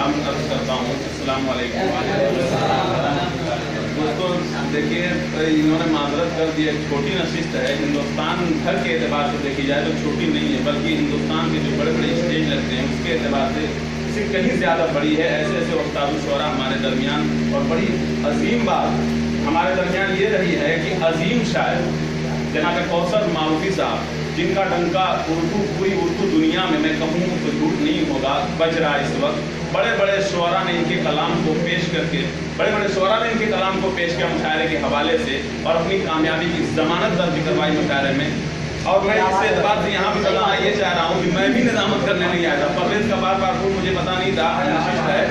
सलाम अर्ज करता हूँ। अस्सलाम वालेकुम। दोस्तों देखिए, इन्होंने माजरत कर दी, एक छोटी नशिस्त है। हिंदुस्तान भर के एतबार से देखी जाए तो छोटी नहीं है, बल्कि हिंदुस्तान के जो बड़े बड़े स्टेज लगते हैं उसके एतबार से इससे कहीं ज़्यादा बड़ी है। ऐसे ऐसे उस्ताद शुरा हमारे दरमियान, और बड़ी अजीम बात हमारे दरमियान ये रही है कि अजीम शायर जनाब कौसर मारूफी साहब, जिनका डंका पूरी उर्दू दुनिया में मैं कहूँ तो झूठ नहीं होगा बज रहा है इस वक्त। बड़े बड़े शुरा ने इनके कलाम को पेश करके मुशायरे के हवाले से और अपनी कामयाबी की जमानत दर्ज करवाई मुशायरे में। और मैं इस एतबार से यहाँ भी बताना ये चाह रहा हूँ कि मैं भी निजामत करने नहीं आया था। परवेज का बार मुझे पता नहीं था है,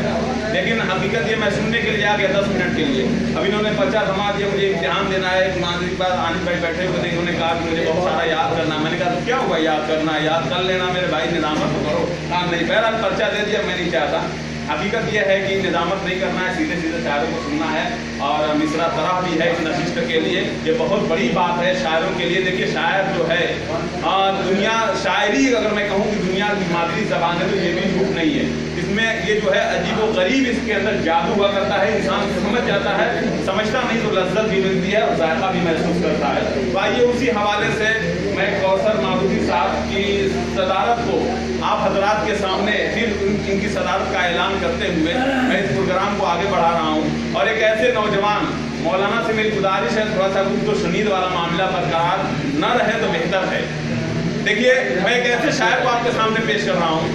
लेकिन हकीकत ये मैं सुनने के लिए आ गया 10 मिनट के लिए। अब इन्होंने पर्चा थमा दिया, मुझे इम्तिहान देना है। एक मानवी बाद आनिफ भाई बैठे हुए थे, इन्होंने कहा कि मुझे बहुत सारा याद करना। मैंने कहा तो क्या हुआ याद करना, याद कर लेना मेरे भाई, निजामत तो करो। हाँ नहीं, बहरहाल पर्चा दे दिया, मैं नहीं चाहता। हकीकत यह है कि निजामत नहीं करना है, सीधे सीधे शायरों को सुनना है। और मिसरा तरह भी है इस नशिस्त के लिए, ये बहुत बड़ी बात है शायरों के लिए। देखिए शायर जो है दुनिया शायरी अगर मैं कहूँ कि दुनिया की मादरी ज़बान है तो ये भी झूठ नहीं है। इसमें ये जो है अजीब व गरीब इसके अंदर जादू हुआ करता है। इंसान समझ जाता है, समझता नहीं तो लज्जत भी मिलती है और जायका भी महसूस करता है। तो आइए उसी हवाले से मैं कौसर मारूफी साहब की सदारत को आप हजरात के सामने फिर इनकी सदारत का ऐलान करते हुए मैं इस प्रोग्राम को आगे बढ़ा रहा हूँ। और एक ऐसे नौजवान मौलाना से मेरी गुजारिश है, थोड़ा सा गुफ्तो शनीद वाला मामला बरकरार न रहे तो बेहतर है। देखिए मैं एक ऐसे शायर को आपके सामने पेश कर रहा हूँ।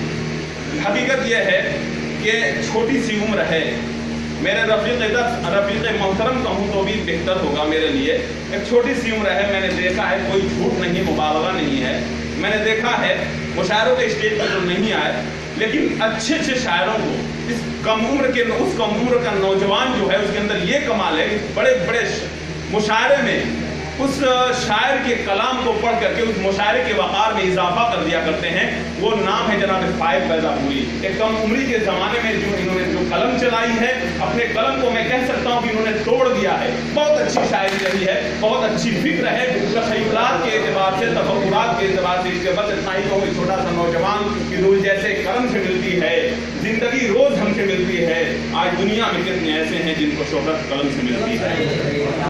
हकीकत यह है कि छोटी सी उम्र है, मेरे रफ़ीक़ मोहतरम कहूँ तो भी बेहतर होगा मेरे लिए। एक छोटी सी उम्र है, मैंने देखा है, कोई झूठ नहीं, मुबालगा नहीं है। मैंने देखा है मुशायरों के स्टेज पर तो नहीं आए, लेकिन अच्छे अच्छे शायरों को उस कम उम्र का नौजवान जो है उसके अंदर ये कमाल है, बड़े बड़े मुशायरे में उस शायर के कलाम को पढ़ करके उस मुशायरे के वक़ार में इजाफा कर दिया करते हैं। वो नाम है जनाब फाइज बैज़ापुरी। एक कम उम्री के ज़माने में जो इन्होंने जो कलम चलाई है, अपने कलम को मैं कह सकता हूँ कि इन्होंने तोड़ दिया है। बहुत अच्छी शायरी रही है, बहुत अच्छी फिक्र है, तख़य्युलात के एतबार से, तफ़क्कुरात के एतबार से। इसके बस इतना ही कहूँ, छोटा सा नौजवान की रूह जैसे कलम से मिलती है, जिंदगी रोज़ हमसे मिलती है। आज दुनिया में कितने ऐसे हैं जिनको शोहरत कलम से मिलती है।